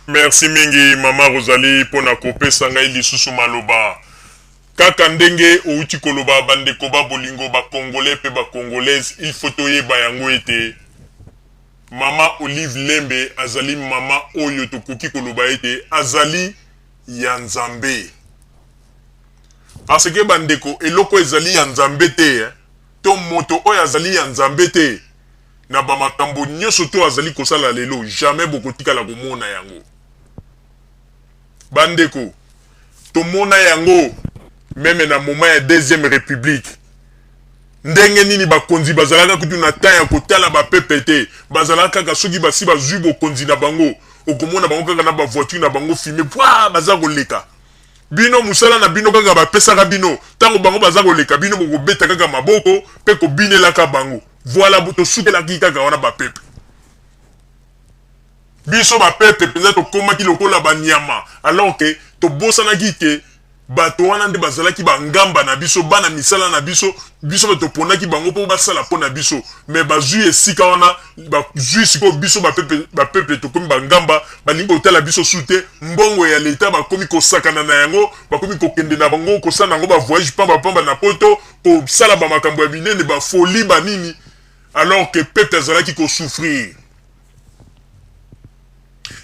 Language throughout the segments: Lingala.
Merci mingi Mama Rosalie pour na kopesa ngai lisusu maloba. Kaka ndenge outi koloba bandeko ba bolingo ba congolais pe ba congolaise il faut toyeba yango ete Mama Olive Lembe azali mama oyo tokoki koloba ete azali ya Nzambe. Parce que bandeko eloko ezali ya Nzambe te to moto oyo azali ya Nzambe te na ba makambo nyonso to azali kosala lelo jamais bokotikala komona yango. Bandeko tomona yango même na moment ya deuxième république ndenge nini bakonzi bazalaka kutu na temps ya kotala ba PPT bazalaka kaka soki basi bazwi bokonzi na bango okomona bango kaka na ba voiture na bango filmé pwa baza koleka bino musala na bino kaka bapesaka bino tango bango baza koleka bino bokobeta kaka maboko pe kobinelaka bango voilà tosukelaki kaka wana ba pepe biso ba pepe penza tokomaki lokola banyama alors que tobosanaki ke bato wana nde bazalaki bangamba na biso bana misala na biso biso betoponaki bango po basala po na biso mais bazwi esika wana bazwi siko biso ba pepe tokomi bangamba balingi kotala biso sute mbongo ya leta bakomi kosakana na yango bakomi kokende na bango kosala nango ba voyage pamba na poto kosala ba makambo ya binene ba folie banini alors que pepe azalaki kosouffrir.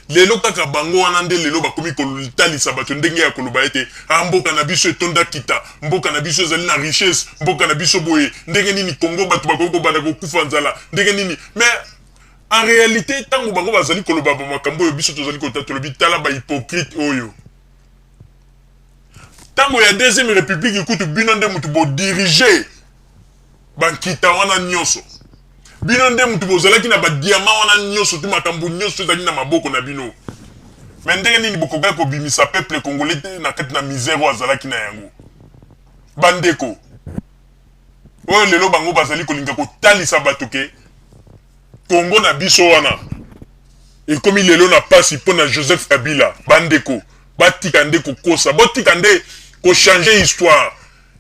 Lelo kaka bango wana nde lelo bakomi kotalisa bato ndenge ya koloba ete mboka na biso etonda kita mboka na biso ezali na richesse mboka na biso boye ndenge nini Congo bato bakoki kobanda kokufa nzala ndenge nini mais en réalité tango bango bazali koloba ba makambo oyo biso tozali kotalobi tala ba hypocrite oyo tango ya deuxième république ekutu bino nde mutu bo diriger bankita wana nyonso bino nde mutu bozalaki na badiama wana nyonso tu makambo nyonso ezali na maboko na bino mais ndenge nini bokoka kobimisa peuple congolais te na kati na misère oyo azalaki na yango bandeko oyo lelo bango bazali kolinga kotalisa bato ke Congo na biso wana ekomi lelo na pasi mpo na Joseph Kabila bandeko batika nde kokosa botika nde kochange histoire.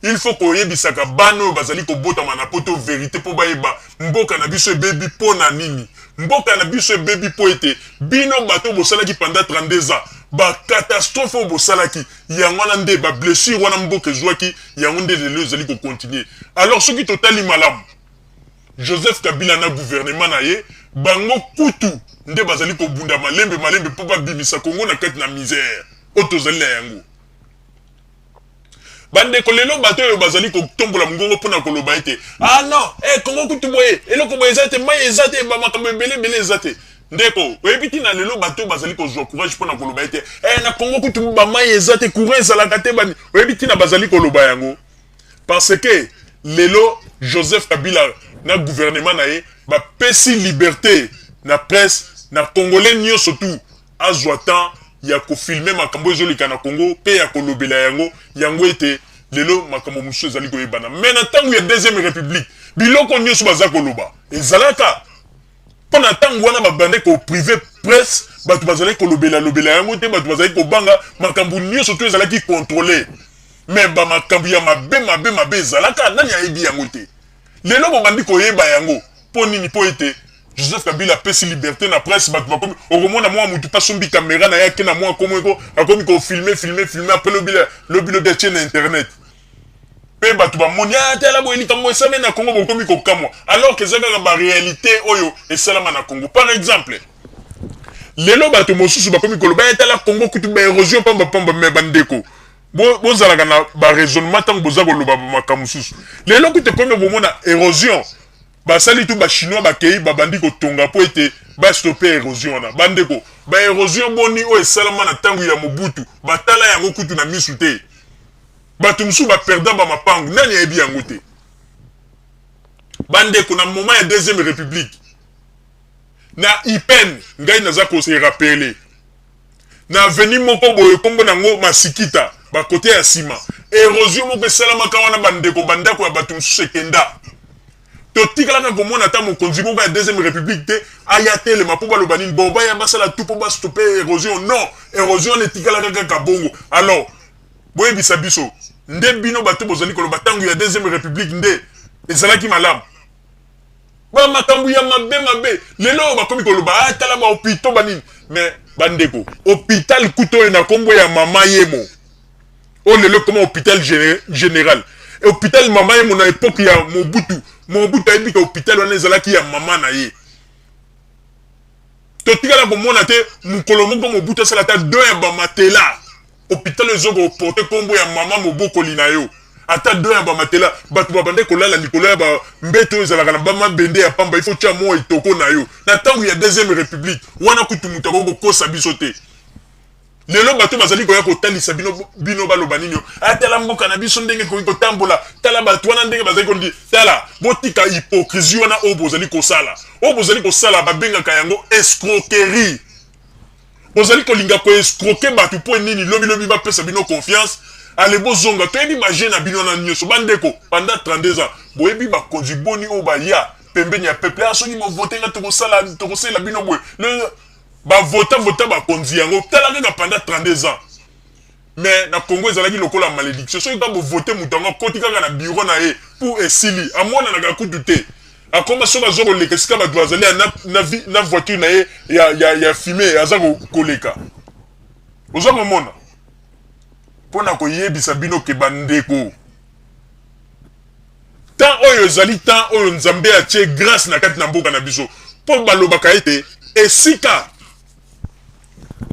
Il faut koyebisaka bano bazali kobotama na poto vérité po bayeba mboka na biso ebebi po na nini mboka na biso ebebi po ete bino bato bosalaki pendant 32 ans ba catastrophe bosalaki yango wana nde ba blessure wana mboka ezwaki yango nde lelo ezali ko continuer. Alors soki totali malamu Joseph Kabila na gouvernement na ye bango kutu nde bazali kobunda malembe po babimisa Congo na kati na misère otozali na yango. Bande kolelo bato yo bazali ko tombola mungongo pona koloba ete non Congo kutu boye eloko boye ezate mai ezate ba makambo belé ezate ndeko oyebiti na lelo bato bazali ko zwa courage pona koloba ete na Congo kutu ba mai ezate courage ezalaka te bani oyebiti na bazali koloba yango parce que lelo Joseph Kabila na gouvernement na ye ba pesi liberté na presse na congolais nyo surtout azwa temps ya ko filmer makambo ezolika na Congo pe ya kolobela yango ete lelo makambo musu ezali koyebana mais na tango ya deuxième république biloko nyonso baza koloba ezalaka pona tango wana babande ko privé presse bato bazali kolobela yango te bato bazali kobanga makambo nyonso to ezalaki contrôler mais ba makambo ya mabe ezalaka nani ayebi yango te lelo bobandi koyeba yango po nini po ete Joseph Kabila pesi liberté na presse bato bakomi okomona mwa mutu pasombi caméra na yake na mwa komweko akomi ko filmer après le bilo de chaîne internet pe bato ba moni tela boyeli kambo esame na Congo bokomi ko kamwa alors que zaka ba réalité oyo esalama na Congo. Par exemple lelo bato mosusu bakomi koloba tela Congo kutu ba érosion pamba me bandeko bozalaka na ba raisonnement tango boza koloba makambo susu lelo kutu komi bomona érosion basali tu ba chinois bakei babandi kotonga po ete ba stopper érosion na bandeko ba érosion boni o esalama na tango ya Mobutu batala yango kutu na misu te bato musu ba perdant ba mapangu nani yebi yango te bandeko na moment ya deuxième république na IPN ngai naza ko se rappeler na veni moko boye kombo nango masikita ba côté ya sima érosion moko esalama ka wana bandeko bandako ya bato musu sekenda totikalaka komona ta mokonzi moko ya deuxième république te ayate le mapo baloba nini bon baya basala tout po ba stopper érosion non érosion etikalaka kaka bongo. Alors boyebisa biso nde bino bato bozali koloba tango ya deuxième république nde ezalaki malamu ba makambu ya mabe lelo bakomi koloba tala ba hôpitaux banini mais bandeko hôpital kuto na kombo ya mama yemo on le comme hôpital général et hôpital mama yemo na époque ya Mobutu a dit que hôpital on ezala ki ya mama na ye to tika ko mona te mukolo moko Mobutu sala ta deux ya bamatela hôpital ezoko porter kombo ya mama Moboko lina yo ata deux ya bamatela batu babande kolala likolo ya ba mbeto ezala kana bama bende ya pamba il faut tia mo etoko na yo na tangu ya deuxième république wana kutu mutako ko kosa bisote lelo bato bazali koya kotalisa bino baloba nini atala mboka na biso ndenge ko tambola tala bato wana ndenge bazali kondi tala botika hypocrisie wana obozali kosala babengaka yango escroquerie bozali kolinga ko escroquer bato po nini lobi bapesa bino confiance ale bozonga toyebi baje na bino na nyonso bandeko pendant 32 ans boyebi bakonzi boni oyo baya pembeni ya peuple soki bovotenga tokosala bino boye vota bakonzi yango tala kaka pendant 32 ans mais na Congo ezalaki lokola malédiction soki ka bovote moto yango akoti kaka na bureau na ye pour esili amonanaka kutu te akoma soki aza koleka esika bato bazali na voiture na ye ya fume aza koleka oza komona mpona koyebisa bino ke bandeko tant oyo ezali tant oyo nzambe atie grâce na kati na mboka na biso mpo balobaka ete esika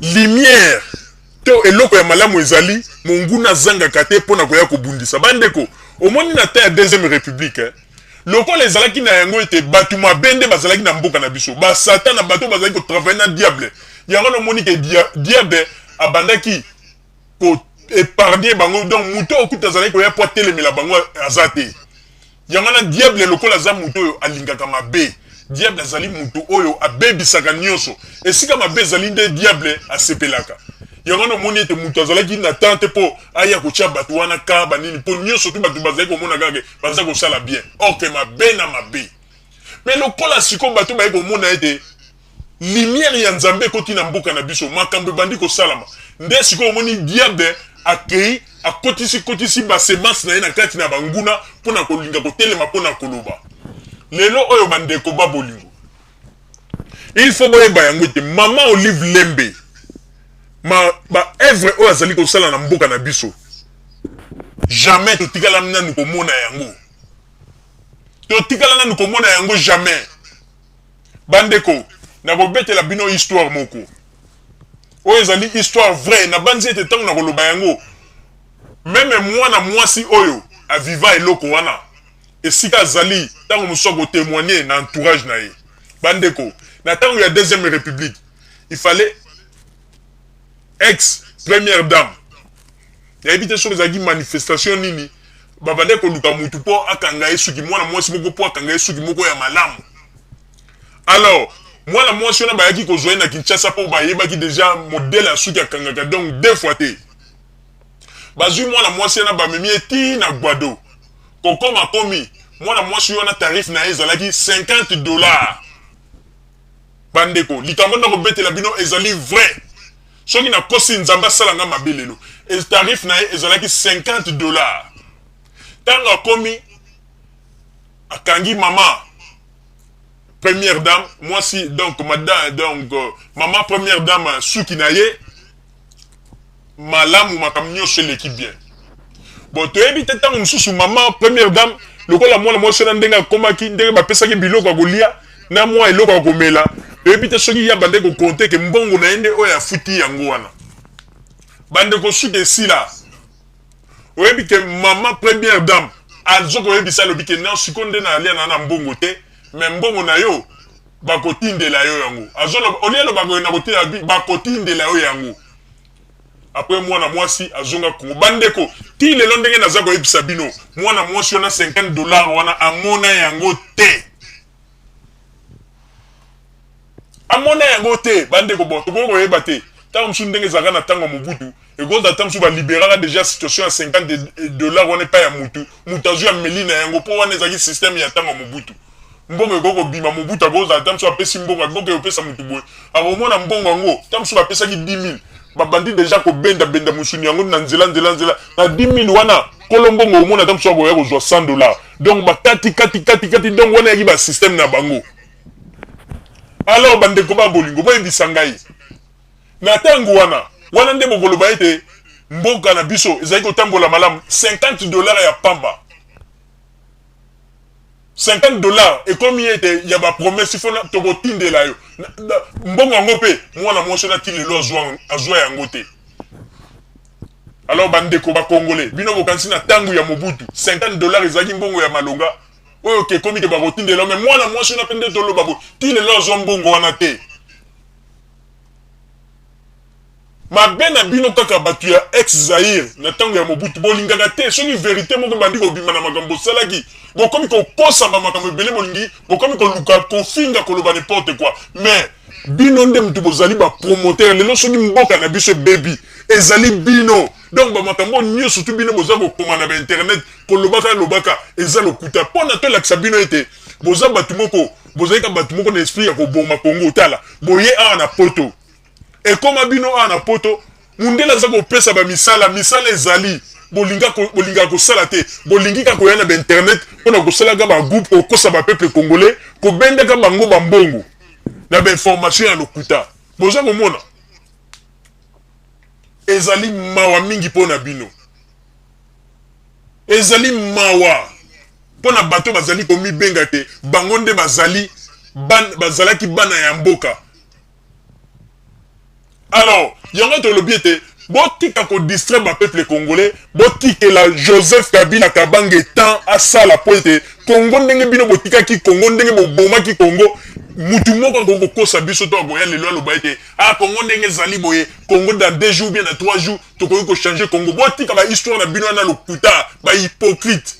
lumière to eloko ya malamu ezali monguna zangaka te mpona koya kobundisa bandeko omoni na ta ya deuxième république lokola ezalaki na yango ete bato mabe nde bazalaki na mboka na biso basatan na bato bazalaki kotravaille na diable yango nomoni ke diable abandaki épargner bango donc muto okuta azalaki koya po atelemela bango aza te yango na diable lokola aza muto oyo alingaka mabe diable azali mutu oyo abebisaka nyonso esika mabe ezali nde diable asepelaka yango nomoni ete mutu azalaki na tante po aya kotia bato wana ka banini mpo nyonso tu bato bazali komona kaka baza kosala bien orke mabe na mabe mais lokola siko bato baye komona ete lumière ya nzambe ekoti na mboka na biso makambo ebandi kosalama nde siko omoni diable akei akotisi basemence na ye na kati na banguna mpona kolinga kotelema mpona koloba lelo oyo bandeko babolingo il faut boyeba yango ete mama Olive Lembe baevre oyo azali kosala na mboka na biso jamais totikala nanu komona yango jamais bandeko na kobetela bino histoire moko oyo ezali histoire vraie na banzi ete ntango na koloba yango meme mwana mwasi oyo aviva eloko wana esika azali ntango mosusu akotémoigner na entourage na ye bandeko na ntango ya deuxième république il fallait ex première dame nayebi te soki ezalaki manifestation nini babande koluka mutu mpo akanga ye suki mwana mwasi moko mpo akanga ye suki moko ya malamu alors mwana mwasi wana bayaki kozwa ye na Kinshasa mpo bayebaki déjà modele ya suki akangaka donc deux fois te bazwi mwana mwasi wana bamemi ye ti na Gbado kokoma komi mwana mwasi wana tarif na ye ezalaki $50 bandeko likambo ndako betela bino ezali vrai soki na kosi nzamba salanga mabelelo tarif na ye ezalaki $50 tango akomi akangi mama première dame mwasi donc madame donc mama première dame suki na ye malamu makambo nyonso eleki bien bon toyebi te ntango mosusu mama première dame lokola mwana mwasi na ndenge akomaki ndenge bapesaki biloko ya kolia na mwa eloko ya komela toyebi te soki ya bande kokonte ke mbongo na ye nde oyo afuti yango wana bandeko suki esila oyebi ke mama première dame azoki oyebisa alobi ke na siko nde na alia na mbongo te me mbongo na yo bakotindela yo yango olielo bakoyena kotinda bakotindela yo yango après mwana mwasi azonga kongo bandeko ti lelo ndenge naza koyebisa bino mwana mwasi wana $50 wana amona yango te bandeko bon tokoki koyeba te ntango mosusu ndenge ezalaka na ntango ya Mobutu ekozala ntango mosusu baliberaka déjà situation ya $50 wana epai ya mutu azwi ameli na yango mpo wana ezalaki systeme ya ntango ya Mobutu mbongo ekoki kobima Mobutu akozala ntango mosusu apesi mbongo akoki kopesa mutu boye akomona mbongo yango ntango mosusu bapesaki 10 000 babandi deja kobenda musuni yango na nzela na 10 000 wana kolo mbongo omona ntango mosusu akoya kozwa $100 donc bakati donc wana yaki basysteme na bango alors bandeko babolingo boyebisa ngai na tango wana nde bokoloba ete mboka na biso ezali kotambola malamu. $50 ya pamba, $50 ekomi ete ya ba promesse fona tokotindela yo mbongo yango pe mwana mwasi na tilelo azwa yango te. Alors bandeko ba congolais bino bokanisi na tango ya Mobutu $50 ezali mbongo ya malonga oyo ke komi ke ba kotindela, mais mwana mwasi na pende tolo babo tilelo azwa mbongo wana te. Mabe na bino kaka batu ya ex-Zaïre na tango ya Mobutu bolingaka te soki vérité moko bandi kobima na makambo salaki bokomi kokosa ba makambo ebele bolingi bokomi koluka kofinga koloba n'importe quoi. Mais bino nde mutu bozali ba promoteur lelo soki mboka na biso baby ezali bino, donc ba makambo nyo surtout bino boza kokoma na ba internet kolobaka lobaka eza lokuta pona to lakisa bino ete boza batu moko bozalika batu moko na esprit ya koboma Kongo tala boye awa na poto. Et comme abino ana poto mundela za kopesa ba misala ezali bolinga ko sala te bolingi ka koyana ba internet pona ko sala ga ba groupe ko kosa ba peuple congolais ko benda ka bango ba mbongo na ba information ya lokuta boza komona ezali mawa mingi pona bino, ezali mawa pona bato bazali komi benga te bango nde bazalaki bana ya mboka. Alors, yango tolobi ete botika ko distraire ba peuple congolais, botikela Joseph Kabila Kabange temps à sala poete Congo ndenge bino botika ki Congo ndenge boboma ki Congo mutu moko ko kosa biso to boya lelo aloba ete Congo ndenge zali boye Congo dans 2 jours bien dans 3 jours to ko changer Congo. Botika ba histoire na bino na lokuta ba hypocrite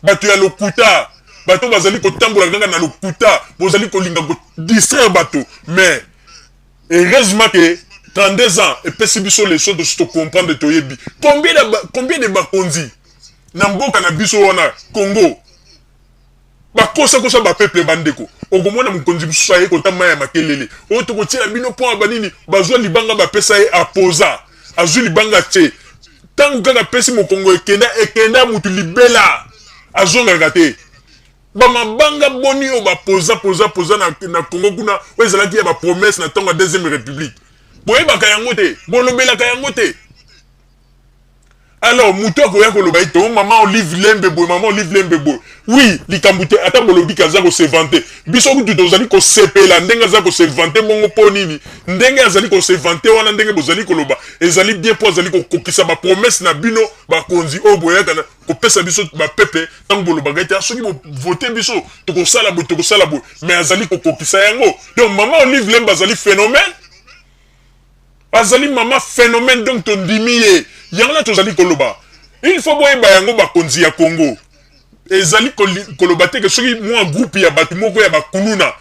batu ya lokuta bato bazali ko tambola nganga na lokuta bozali ko linga ko distraire bato. Mais heureusement que 32 ans et pesibiso les choses de se comprendre de toyebi combien de bakonzi na mboka na biso wana Congo bakosa ba peuple bandeko okomona mukonzi biso aye kotama ya makelele o to kotiela bino po banini bazwa libanga ba pesa e aposa azwi libanga che tangu kaka pesi mo Congo ekenda mutu libela azonga gate ba mabanga boni o ba posa na Congo kuna wezalaki ya ba promesse na tango 2e république boye bakayango te bolobela kayango te. Alors muto akoya koloba ito maman Olive Lembe boy maman Olive Lembe boy oui likambute ata bolobi kaza ko se vanter biso kutu tozali ko sepela ndenge za ko se vanter mongo ponini ndenge azali ko se vanter wana ndenge bozali koloba ezali bien po azali ko kokisa ba promesse na bino ba konzi o boya kana ko pesa biso ba peuple tango boloba gaita soki bo voter biso to ko sala bo mais azali ko kokisa yango. Donc maman Olive Lembe azali phénomène azali mama phénomène, donc ton dimiye yangla tozali koloba il faut boyeba yango bakonzi ya Congo ezali koloba te ke soki mwa groupe ya batu moko ya bakuluna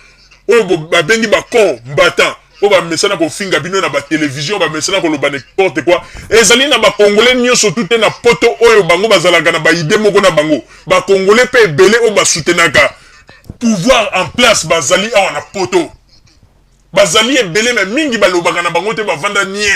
oyo babengi bako mbata oyo bamesana kofinga bino na batelevizio bamesana koloba n'importe quoi ezali na bakongolais nyonso tout te na poto oyo bango bazalaka na baide moko na bango bakongolais mpe ebele oyo basoutenaka pouvoir en place bazali awa na poto bazali ebele me mingi balobaka na bango te bavanda nie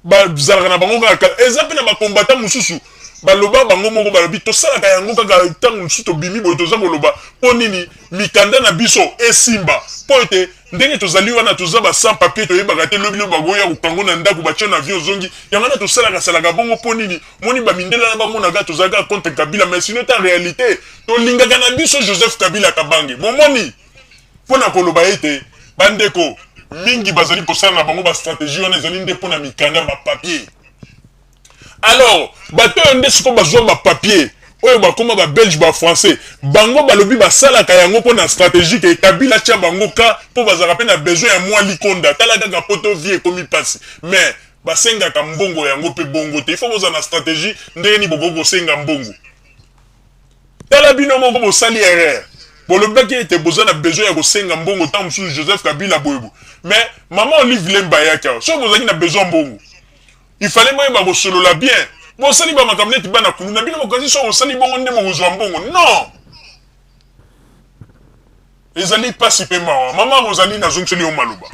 bazalaka na bango kaka eza mpe na bakombata mosusu baloba bango moko balobi tosalaka yango kaka ntango mosusu tobimi boye toza koloba mpo nini mikanda na biso esimba mpo ete ndenge tozali wana toza ba sans papier toyebaka te lobi lo bagoya kokango na ndako batio na avion ozongi yango wana tosalaka bongo mpo nini moni bamindela na bamonaka tozalaka contre Kabila mais sinon ta réalité tolingaka na biso Joseph Kabila Kabange bomoni mpo na koloba ete bandeko mingi bazali kosala na bango ba stratégie wana ezali nde pona mikanga ba papier. Alors bato nde siko bazwa ba papier oyo bakoma ba belge ba français bango balobi basalaka yango pona stratégie ke Kabila tia bango ka po bazaka pe na besoin ya mwa likonda tala kaka poto vie komi pasi mais basengaka mbongo yango pe bongo te il faut boza na stratégie ndenge ni bobo senga mbongo tala bino moko bosali erreur bolobaki ete boza na besoin ya kosenga mbongo tant mosusu Joseph Kabila boyebo mais maman Olive Lembe yaka so bozaki na besoin mbongo il fallait moyeba kosolola bien bosali ba makambo neti bana kulu na bino mokazi so bosali bongo nde mokozwa mbongo non ezali pasi pe mawa mama bozali na zonguseli yo maloba